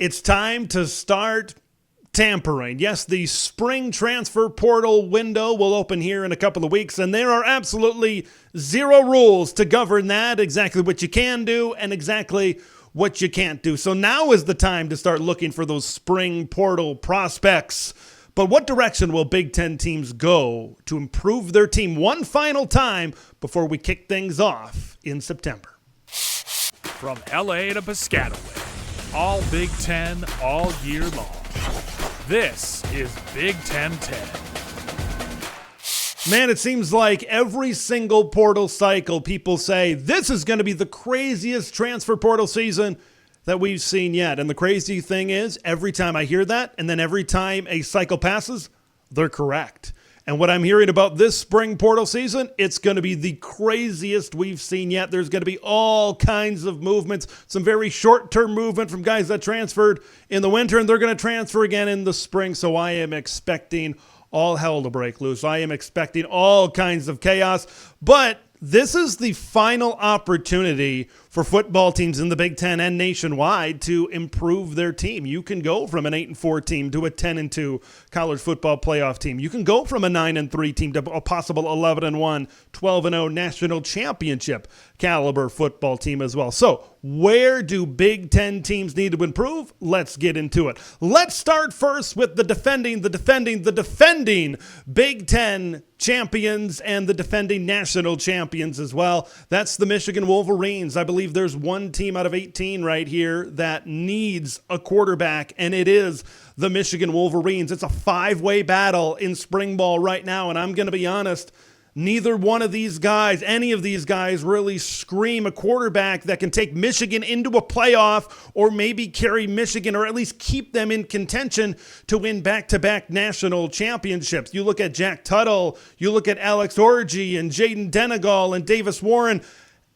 It's time to start tampering. Yes, the spring transfer portal window will open here in a couple of weeks, and there are absolutely zero rules to govern that, exactly what you can do and exactly what you can't do. So now is the time to start looking for those spring portal prospects. But what direction will Big Ten teams go to improve their team one final time before we kick things off in September? From LA to Piscataway, all Big Ten all year long. This is Big Ten 10. Man, it seems like every single portal cycle, people say, this is going to be the craziest transfer portal season that we've seen yet. And the crazy thing is, every time I hear that, and then every time a cycle passes, they're correct. And what I'm hearing about this spring portal season, it's going to be the craziest we've seen yet. There's going to be all kinds of movements, some very short-term movement from guys that transferred in the winter, and they're going to transfer again in the spring. So I am expecting all hell to break loose. I am expecting all kinds of chaos, but this is the final opportunity for football teams in the Big Ten and nationwide to improve their team. You can go from an 8-4 team to a 10-2 college football playoff team. You can go from a 9-3 team to a possible 11-1, 12-0 national championship caliber football team as well. So where do Big Ten teams need to improve? Let's get into it. Let's start first with the defending Big Ten champions and the defending national champions as well. That's the Michigan Wolverines. I believe there's one team out of 18 right here that needs a quarterback, and it is the Michigan Wolverines. It's a five-way battle in spring ball right now, and I'm going to be honest, neither one of these guys, any of these guys, really scream a quarterback that can take Michigan into a playoff or maybe carry Michigan or at least keep them in contention to win back-to-back national championships. You look at Jack Tuttle, you look at Alex Orji and Jaden Denegal and Davis Warren,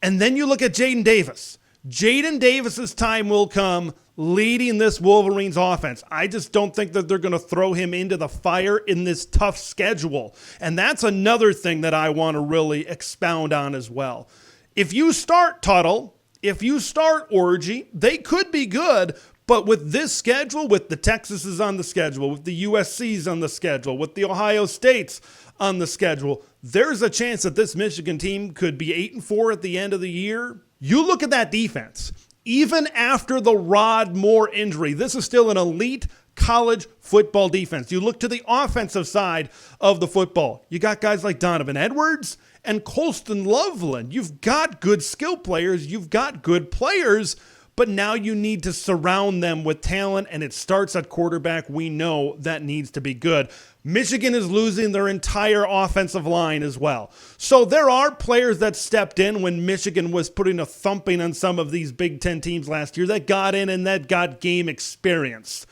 and then you look at Jaden Davis. Jaden Davis's time will come leading this Wolverines offense. I just don't think that they're going to throw him into the fire in this tough schedule. And that's another thing that I want to really expound on as well. If you start Tuttle, if you start Orji, they could be good, but with this schedule, with the Texases on the schedule, with the USCs on the schedule, with the Ohio States on the schedule, there's a chance that this Michigan team could be 8-4 at the end of the year. You look at that defense. Even after the Rod Moore injury, this is still an elite college football defense. You look to the offensive side of the football. You got guys like Donovan Edwards and Colston Loveland. You've got good skill players. You've got good players. But now you need to surround them with talent, and it starts at quarterback. We know that needs to be good. Michigan is losing their entire offensive line as well. So there are players that stepped in when Michigan was putting a thumping on some of these Big Ten teams last year that got in and that got game experience.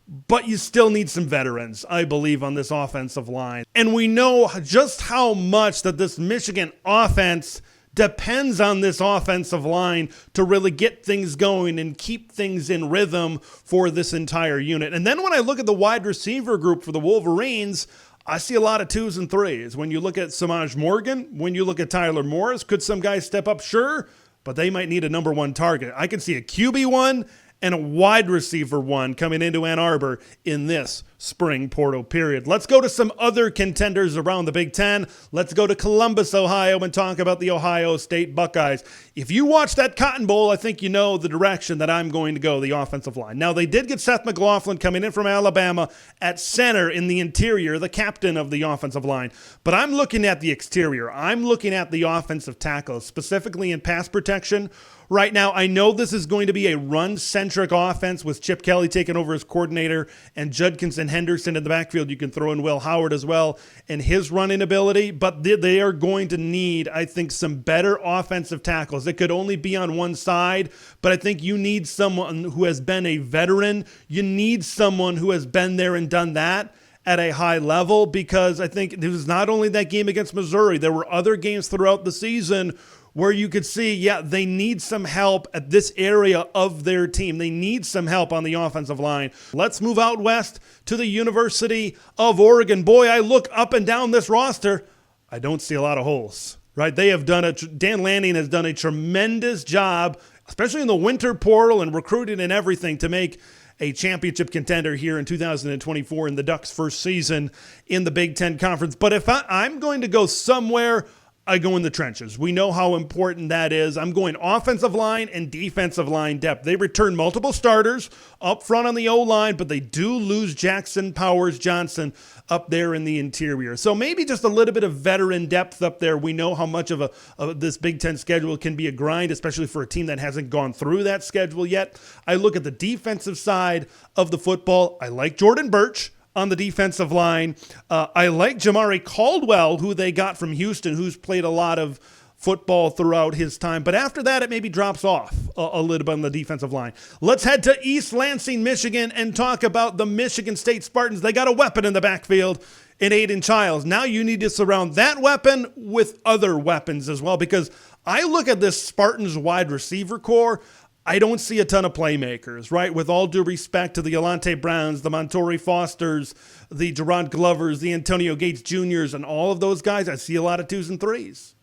But you still need some veterans, I believe, on this offensive line. And we know just how much that this Michigan offense depends on this offensive line to really get things going and keep things in rhythm for this entire unit. And then when I look at the wide receiver group for the Wolverines, I see a lot of 2s and 3s. When you look at Samaj Morgan, when you look at Tyler Morris, could some guys step up? Sure, but they might need a number one target. I could see a QB1 and a wide receiver 1 coming into Ann Arbor in this spring portal period. Let's go to some other contenders around the Big Ten. Let's go to Columbus, Ohio, and talk about the Ohio State Buckeyes. If you watch that Cotton Bowl, I think you know the direction that I'm going to go, the offensive line. Now, they did get Seth McLaughlin coming in from Alabama at center in the interior, the captain of the offensive line. But I'm looking at the exterior. I'm looking at the offensive tackles, specifically in pass protection. Right now, I know this is going to be a run-centric offense with Chip Kelly taking over as coordinator and Judkins and Henderson in the backfield. You can throw in Will Howard as well and his running ability, but they are going to need, I think, some better offensive tackles. It could only be on one side, but I think you need someone who has been a veteran. You need someone who has been there and done that at a high level, because I think it was not only that game against Missouri, there were other games throughout the season where you could see, yeah, they need some help at this area of their team. They need some help on the offensive line. Let's move out west to the University of Oregon. Boy, I look up and down this roster, I don't see a lot of holes, right? They have done Dan Lanning has done a tremendous job especially in the winter portal and recruiting and everything, to make a championship contender here in 2024 in the Ducks' first season in the Big Ten Conference. But if I'm going to go somewhere, I go in the trenches. We know how important that is. I'm going offensive line and defensive line depth. They return multiple starters up front on the O-line, but they do lose Jackson Powers Johnson up there in the interior. So maybe just a little bit of veteran depth up there. We know how much of this Big Ten schedule can be a grind, especially for a team that hasn't gone through that schedule yet. I look at the defensive side of the football. I like Jordan Birch on the defensive line. I like Jamari Caldwell, who they got from Houston, who's played a lot of football throughout his time. But after that, it maybe drops off a little bit on the defensive line. Let's head to East Lansing, Michigan, and talk about the Michigan State Spartans. They got a weapon in the backfield in Aiden Childs. Now you need to surround that weapon with other weapons as well, because I look at this Spartans wide receiver core, I don't see a ton of playmakers, right? With all due respect to the Alante Browns, the Montori Fosters, the Gerard Glovers, the Antonio Gates Jr.'s, and all of those guys, I see a lot of 2s and 3s,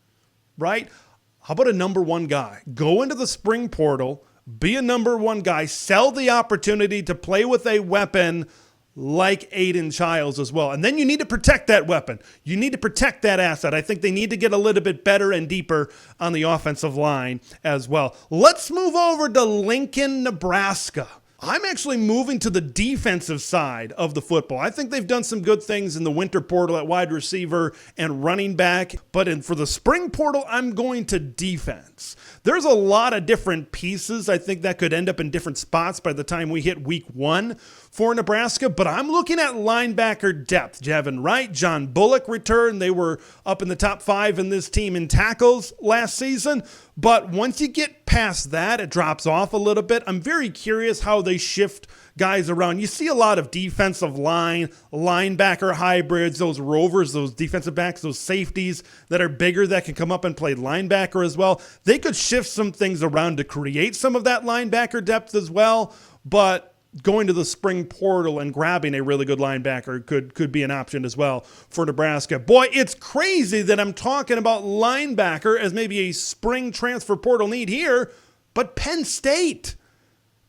right? How about a number one guy? Go into the spring portal, be a number one guy, sell the opportunity to play with a weapon like Aiden Childs as well. And then you need to protect that weapon. You need to protect that asset. I think they need to get a little bit better and deeper on the offensive line as well. Let's move over to Lincoln, Nebraska. I'm actually moving to the defensive side of the football. I think they've done some good things in the winter portal at wide receiver and running back, but for the spring portal, I'm going to defense. There's a lot of different pieces I think that could end up in different spots by the time we hit week 1 for Nebraska, but I'm looking at linebacker depth. Javin Wright, John Bullock returned. They were up in the top 5 in this team in tackles last season, but once you get past that, it drops off a little bit. I'm very curious how they shift guys around. You see a lot of defensive line, linebacker hybrids, those rovers, those defensive backs, those safeties that are bigger that can come up and play linebacker as well. They could shift some things around to create some of that linebacker depth as well, but going to the spring portal and grabbing a really good linebacker could be an option as well for Nebraska. Boy, it's crazy that I'm talking about linebacker as maybe a spring transfer portal need here, but Penn State,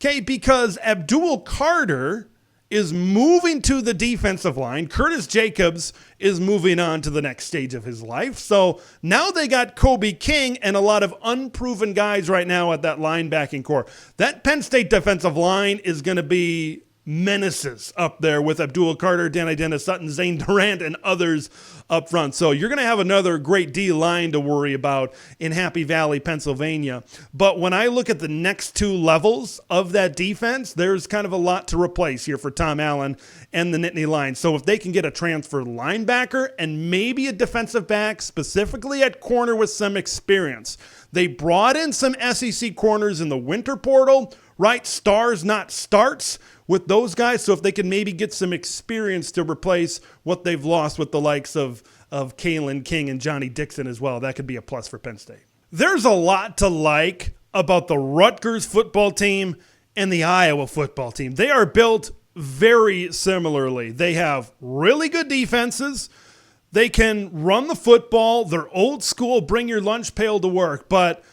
okay, because Abdul Carter is moving to the defensive line. Curtis Jacobs is moving on to the next stage of his life. So now they got Kobe King and a lot of unproven guys right now at that linebacking core. That Penn State defensive line is going to be menaces up there with Abdul Carter, Danny Dennis Sutton, Zane Durant, and others up front. So you're going to have another great D line to worry about in Happy Valley, Pennsylvania. But when I look at the next 2 levels of that defense, there's kind of a lot to replace here for Tom Allen and the Nittany Lions. So if they can get a transfer linebacker and maybe a defensive back, specifically at corner with some experience. They brought in some SEC corners in the winter portal, right? Stars, not starts, with those guys. So if they can maybe get some experience to replace what they've lost with the likes of Kalen King and Johnny Dixon as well, that could be a plus for Penn State. There's a lot to like about the Rutgers football team and the Iowa football team. They are built very similarly. They have really good defenses. They can run the football. They're old school, bring your lunch pail to work, but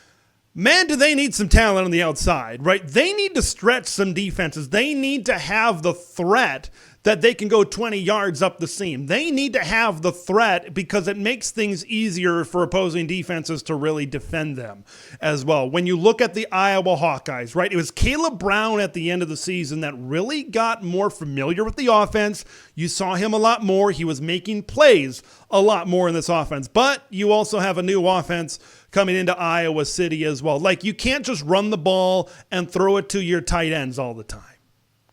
man, do they need some talent on the outside, right? They need to stretch some defenses. They need to have the threat that they can go 20 yards up the seam. They need to have the threat because it makes things easier for opposing defenses to really defend them as well. When you look at the Iowa Hawkeyes, right, it was Caleb Brown at the end of the season that really got more familiar with the offense. You saw him a lot more. He was making plays a lot more in this offense. But you also have a new offense coming into Iowa City as well. Like, you can't just run the ball and throw it to your tight ends all the time.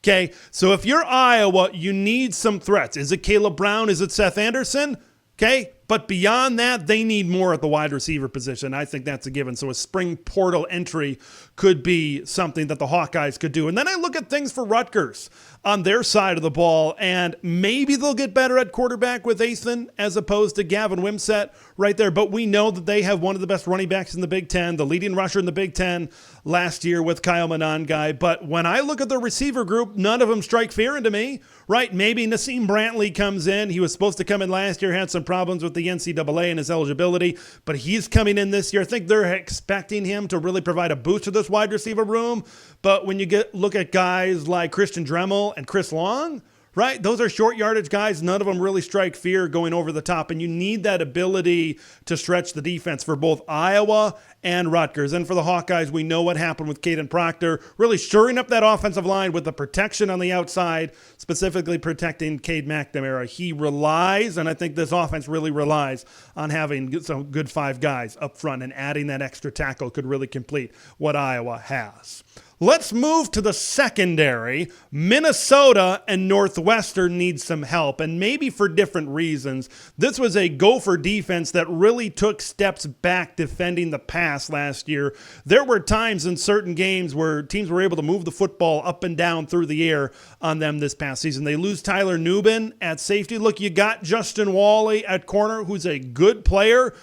Okay, so if you're Iowa, you need some threats. Is it Caleb Brown? Is it Seth Anderson? Okay, but beyond that, they need more at the wide receiver position. I think that's a given. So a spring portal entry could be something that the Hawkeyes could do. And then I look at things for Rutgers on their side of the ball, and maybe they'll get better at quarterback with Athan as opposed to Gavin Wimsatt right there. But we know that they have one of the best running backs in the Big Ten, the leading rusher in the Big Ten last year with Kyle Monangai. But when I look at the receiver group, none of them strike fear into me, right? Maybe Nassim Brantley comes in. He was supposed to come in last year, had some problems with the the NCAA and his eligibility, but he's coming in this year. I think they're expecting him to really provide a boost to this wide receiver room. But when you look at guys like Christian Dremel and Chris Long, right? Those are short yardage guys. None of them really strike fear going over the top. And you need that ability to stretch the defense for both Iowa and Rutgers. And for the Hawkeyes, we know what happened with Caden Proctor, really shoring up that offensive line with the protection on the outside, specifically protecting Cade McNamara. He relies, and I think this offense really relies on having some good 5 guys up front, and adding that extra tackle could really complete what Iowa has. Let's move to the secondary. Minnesota and Northwestern need some help, and maybe for different reasons. This was a Gopher defense that really took steps back defending the pass last year. There were times in certain games where teams were able to move the football up and down through the air on them this past season. They lose Tyler Nubin at safety. Look, you got Justin Wally at corner, who's a good player.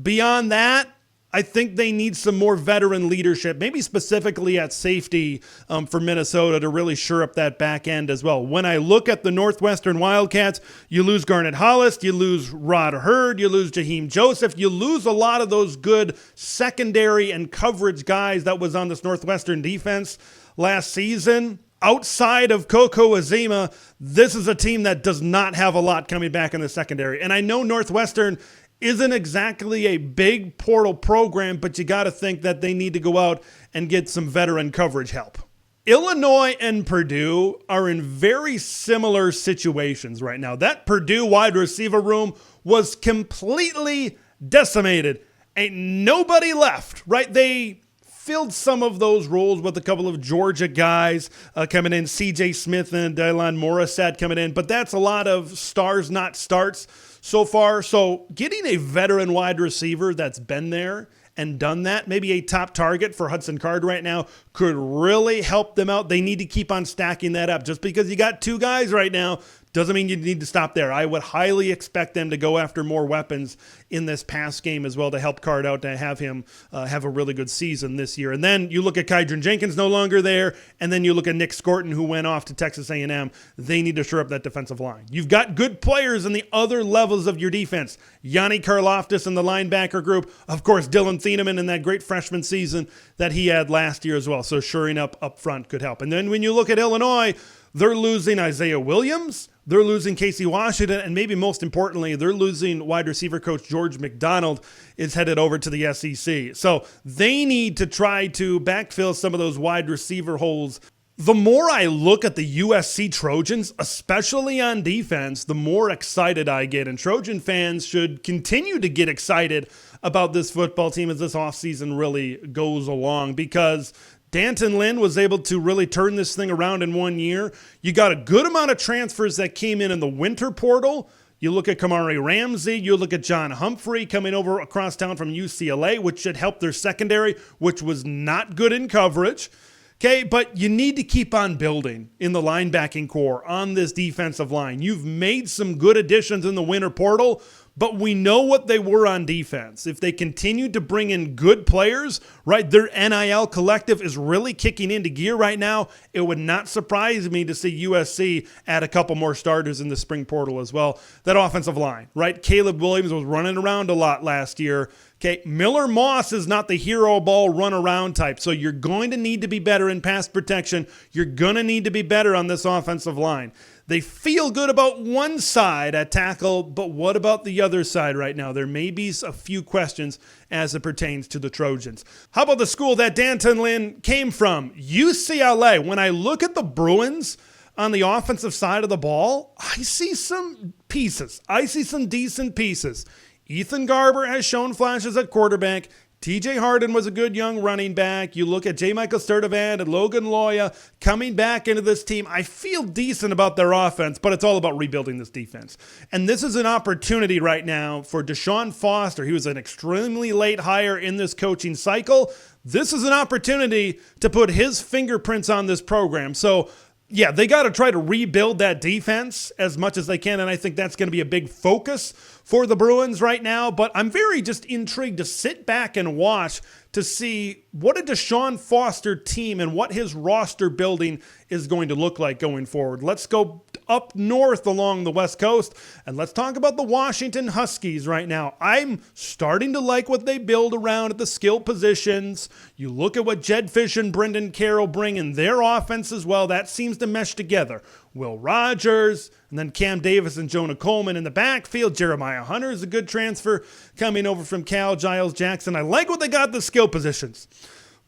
Beyond that, I think they need some more veteran leadership, maybe specifically at safety for Minnesota to really shore up that back end as well. When I look at the Northwestern Wildcats, you lose Garnet Hollis, you lose Rod Hurd, you lose Jaheim Joseph, you lose a lot of those good secondary and coverage guys that was on this Northwestern defense last season. Outside of Koko Azima, this is a team that does not have a lot coming back in the secondary. And I know Northwestern isn't exactly a big portal program, but you got to think that they need to go out and get some veteran coverage help. Illinois and Purdue are in very similar situations right now. That Purdue wide receiver room was completely decimated. Ain't nobody left, right? They filled some of those roles with a couple of Georgia guys coming in, C.J. Smith and Dylan Morissette coming in, but that's a lot of stars, not starts so far. So getting a veteran wide receiver that's been there and done that, maybe a top target for Hudson Card right now, could really help them out. They need to keep on stacking that up. Just because you got 2 guys right now doesn't mean you need to stop there. I would highly expect them to go after more weapons in this pass game as well to help Card out, to have him have a really good season this year. And then you look at Kydron Jenkins no longer there, and then you look at Nick Scorton, who went off to Texas A&M. They need to shore up that defensive line. You've got good players in the other levels of your defense. Yanni Karloftis in the linebacker group. Of course, Dylan Thieneman in that great freshman season that he had last year as well. So shoring up front could help. And then when you look at Illinois, they're losing Isaiah Williams, they're losing Casey Washington, and maybe most importantly, they're losing wide receiver coach George McDonald is headed over to the SEC. So they need to try to backfill some of those wide receiver holes. The more I look at the USC Trojans, especially on defense, the more excited I get. And Trojan fans should continue to get excited about this football team as this offseason really goes along, because Danton Lynn was able to really turn this thing around in 1 year. You got a good amount of transfers that came in the winter portal. You look at Kamari Ramsey, you look at John Humphrey coming over across town from UCLA, which should help their secondary, which was not good in coverage. Okay, but you need to keep on building in the linebacking core on this defensive line. You've made some good additions in the winter portal, but we know what they were on defense. If they continue to bring in good players, right, their NIL collective is really kicking into gear right now. It would not surprise me to see USC add a couple more starters in the spring portal as well. That offensive line, right? Caleb Williams was running around a lot last year. Okay, Miller Moss is not the hero ball run around type, so you're going to need to be better in pass protection. You're going to need to be better on this offensive line. They feel good about one side at tackle, but what about the other side right now? There may be a few questions as it pertains to the Trojans. How about the school that Danton Lynn came from? UCLA. When I look at the Bruins on the offensive side of the ball, I see some pieces. I see some decent pieces. Ethan Garber has shown flashes at quarterback. TJ Harden was a good young running back. You look at J. Michael Sturdivant and Logan Loya coming back into this team. I feel decent about their offense, but it's all about rebuilding this defense. And this is an opportunity right now for Deshaun Foster. He was an extremely late hire in this coaching cycle. This is an opportunity to put his fingerprints on this program. So, yeah, they got to try to rebuild that defense as much as they can, and I think that's going to be a big focus for the Bruins right now. But I'm very just intrigued to sit back and watch to see what a Deshaun Foster team and what his roster building is going to look like going forward. Let's go up north along the West Coast. And let's talk about the Washington Huskies right now. I'm starting to like what they build around at the skill positions. You look at what Jed Fish and Brendan Carroll bring in their offense as well. That seems to mesh together. Will Rogers, and then Cam Davis and Jonah Coleman in the backfield. Jeremiah Hunter is a good transfer coming over from Cal. Giles Jackson. I like what they got at the skill positions.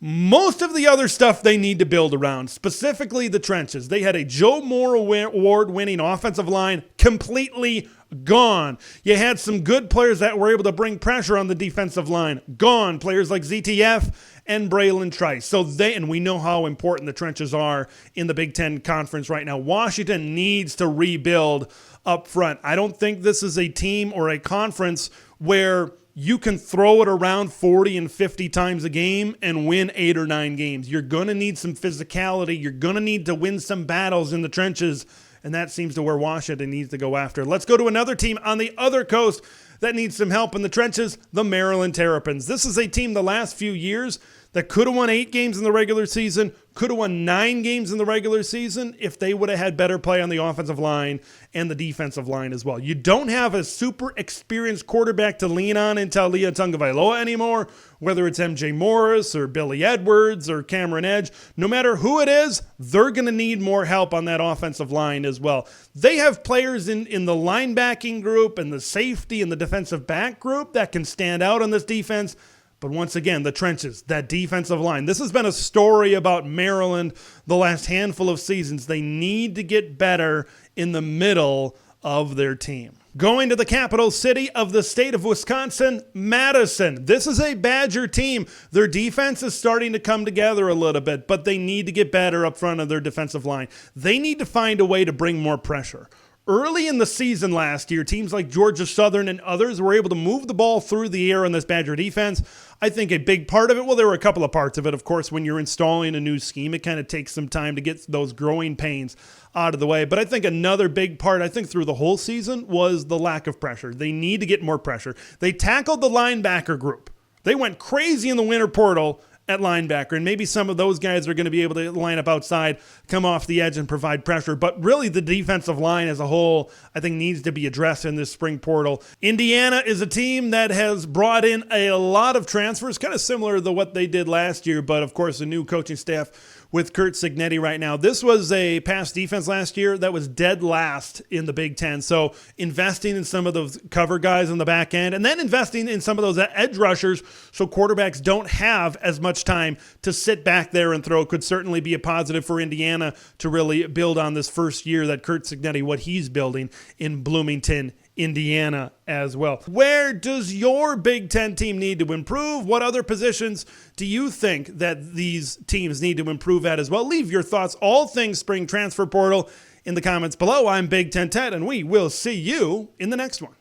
Most of the other stuff they need to build around, specifically the trenches. They had a Joe Moore award-winning offensive line completely gone. You had some good players that were able to bring pressure on the defensive line. Gone. Players like ZTF and Braylon Trice. And we know how important the trenches are in the Big Ten Conference right now. Washington needs to rebuild up front. I don't think this is a team or a conference where you can throw it around 40 and 50 times a game and win 8 or 9 games. You're going to need some physicality. You're going to need to win some battles in the trenches, and that seems to where Washington needs to go after. Let's go to another team on the other coast that needs some help in the trenches, the Maryland Terrapins. This is a team the last few years that could have won 8 games in the regular season, could have won 9 games in the regular season if they would have had better play on the offensive line and the defensive line as well. You don't have a super experienced quarterback to lean on in Taulia Tagovailoa anymore, whether it's MJ Morris or Billy Edwards or Cameron Edge. No matter who it is, they're going to need more help on that offensive line as well. They have players in the linebacking group and the safety and the defensive back group that can stand out on this defense. But once again, the trenches, that defensive line. This has been a story about Maryland the last handful of seasons. They need to get better in the middle of their team. Going to the capital city of the state of Wisconsin, Madison. This is a Badger team. Their defense is starting to come together a little bit, but they need to get better up front of their defensive line. They need to find a way to bring more pressure. Early in the season last year, teams like Georgia Southern and others were able to move the ball through the air on this Badger defense. I think a big part of it, well, there were a couple of parts of it. Of course, when you're installing a new scheme, it kind of takes some time to get those growing pains out of the way. But I think another big part, through the whole season, was the lack of pressure. They need to get more pressure. They tackled the linebacker group. They went crazy in the winter portal at linebacker, and maybe some of those guys are going to be able to line up outside, come off the edge, and provide pressure. But really, the defensive line as a whole, I think, needs to be addressed in this spring portal. Indiana is a team that has brought in a lot of transfers, kind of similar to what they did last year, but of course, a new coaching staff with Curt Cignetti right now. This was a pass defense last year that was dead last in the Big Ten. So investing in some of those cover guys on the back end and then investing in some of those edge rushers so quarterbacks don't have as much time to sit back there and throw could certainly be a positive for Indiana to really build on this first year that Curt Cignetti, what he's building in Bloomington, Indiana as well. Where does your Big Ten team need to improve? What other positions do you think that these teams need to improve at as well? Leave your thoughts, all things spring transfer portal, in the comments below. I'm Big Ten Ted, and we will see you in the next one.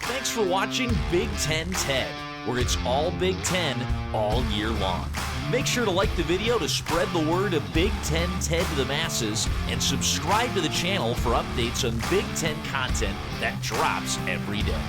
Thanks for watching Big Ten Ted, where it's all Big Ten all year long. Make sure to like the video to spread the word of Big Ten Ted to the masses, and subscribe to the channel for updates on Big Ten content that drops every day.